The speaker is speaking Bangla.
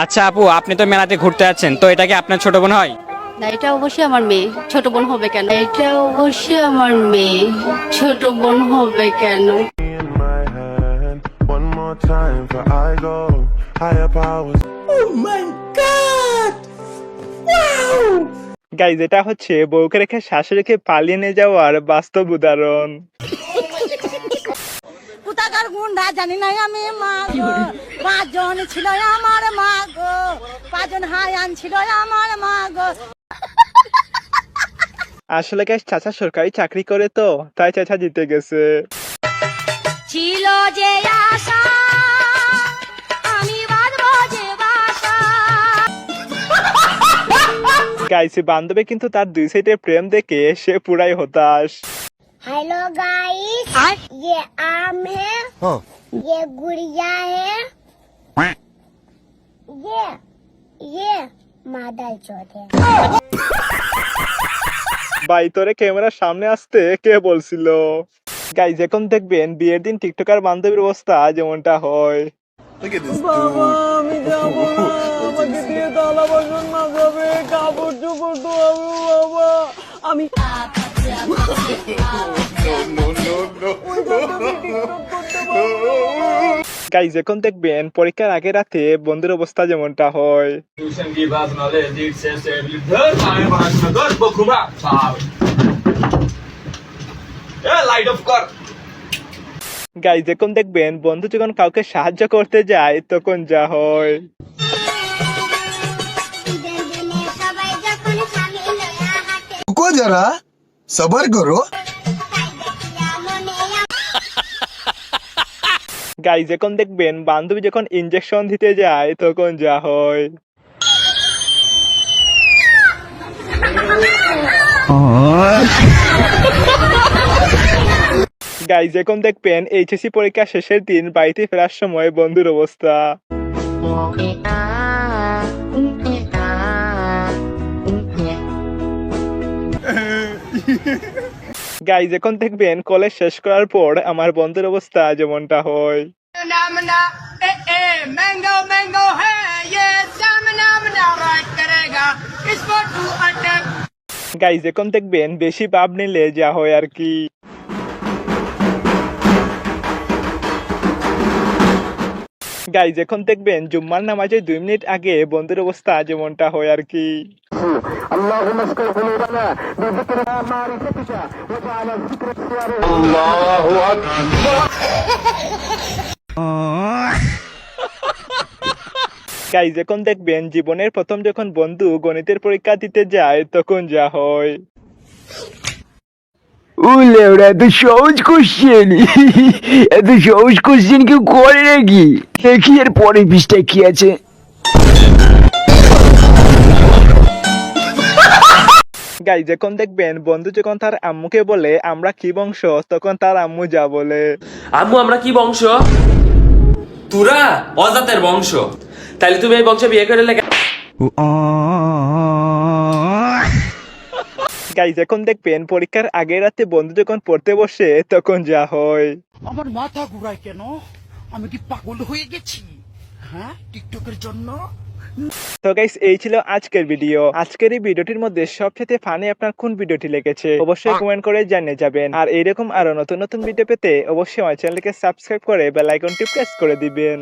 আচ্ছা আপু, আপনি তো মেলাতে ঘুরতে যাচ্ছেন, তো এটা কি আপনার ছোট বোন হয়? না, এটা অবশ্যই আমার মেয়ে। ছোট বোন হবে কেন? এটা অবশ্যই আমার মেয়ে। ছোট বোন হবে কেন? in my hand. One more time for I go. Higher powers. Guys, এটা হচ্ছে বউকে রেখে শাশুড়িকে পালিয়ে নিয়ে যাওয়ার বাস্তব উদাহরণ। কোথাকার গুন্ডা জানি না আমি মা গো। পাঁচজন ছিল আমার মা গো, পাঁচজন হায়ান ছিল আমার মা গো। আসলে গাইজ, চাচা সরকারি চাকরি করে তো, তাই চাচা জিতে গেছে। ছিল যে আশা আমি বাঁধবো যে বাসা। গাইজ, বান্ধবী কিন্তু তার দুই সাইডে প্রেম দেখে সে পুরাই হতাশ। हेलो गाइस, ये आम है, ये गुड़िया है, ये मादल चौथ है। ভাই, তোরে ক্যামেরার সামনে আসতে কে বলছিল? গাইজ, এখন দেখবেন বিয়ের দিন টিকটকার বান্ধবীর অবস্থা যেমনটা হয়। গাইজ, এখন দেখবেন পরীক্ষার আগের রাতে বন্ধুর অবস্থা যেমনটা হয়। গাইজ, এখন দেখবেন বন্ধু যখন কাউকে সাহায্য করতে যায় তখন যা হয়। रुको जरा सबर करो। গাইজ, এখন দেখবেন বান্ধবী যখন ইনজেকশন দিতে যায় তখন যা হয়। গাইজ, এখন দেখবেন এইচএসসি পরীক্ষা শেষের দিন বাড়িতে ফেরার সময় বন্ধুর অবস্থা। গাইজ, এখন দেখবেন কলেজ শেষ করার পর আমার বন্ধুর অবস্থা যেমনটা হয়। গাইজ, এখন দেখবেন বেশি ভাব নিলে যা হয় আর কি। গাইজ, এখন দেখবেন জুম্মার নামাজে 2 মিনিট আগে বন্ধুর অবস্থা যেমনটা হয় আর কি। গাইজ, এখন দেখবেন জীবনের প্রথম যখন বন্ধু গণিতের পরীক্ষা দিতে যায় তখন যা হয়। উলে ওরা এত সহজ কোশ্চেন এত সহজ কোশ্চেন কেউ করে নাকি? দেখি এর পরের পৃষ্ঠায় কি আছে। গাইজ, এখন দেখবেন বন্ধু যখন তার আম্মুকে বলে আমরা কি বংশ, তখন তার আম্মু যা বলে। আম্মু, আমরা কি বংশ? তুরা অজাতের বংশ। তাইলে তুমি এই বংশে বিয়ে করে লেগে। গাইজ, এখন দেখবেন পরীক্ষার আগের রাতে বন্ধু যখন পড়তে বসে তখন যা হয়। আমার মাথা ঘুরায় কেন? আমি কি পাগল হয়ে গেছি? হ্যাঁ, টিকটকের জন্য। তো গাইস, এই ছিল আজকের ভিডিও। আজকের এই ভিডিওটির মধ্যে সবচেয়ে ফানি আপনার কোন ভিডিওটি লেগেছে অবশ্যই কমেন্ট করে জানিয়ে যাবেন। আর এইরকম আরো নতুন নতুন ভিডিও পেতে অবশ্যই আমার চ্যানেলকে সাবস্ক্রাইব করে বেল আইকনটি প্রেস করে দিবেন।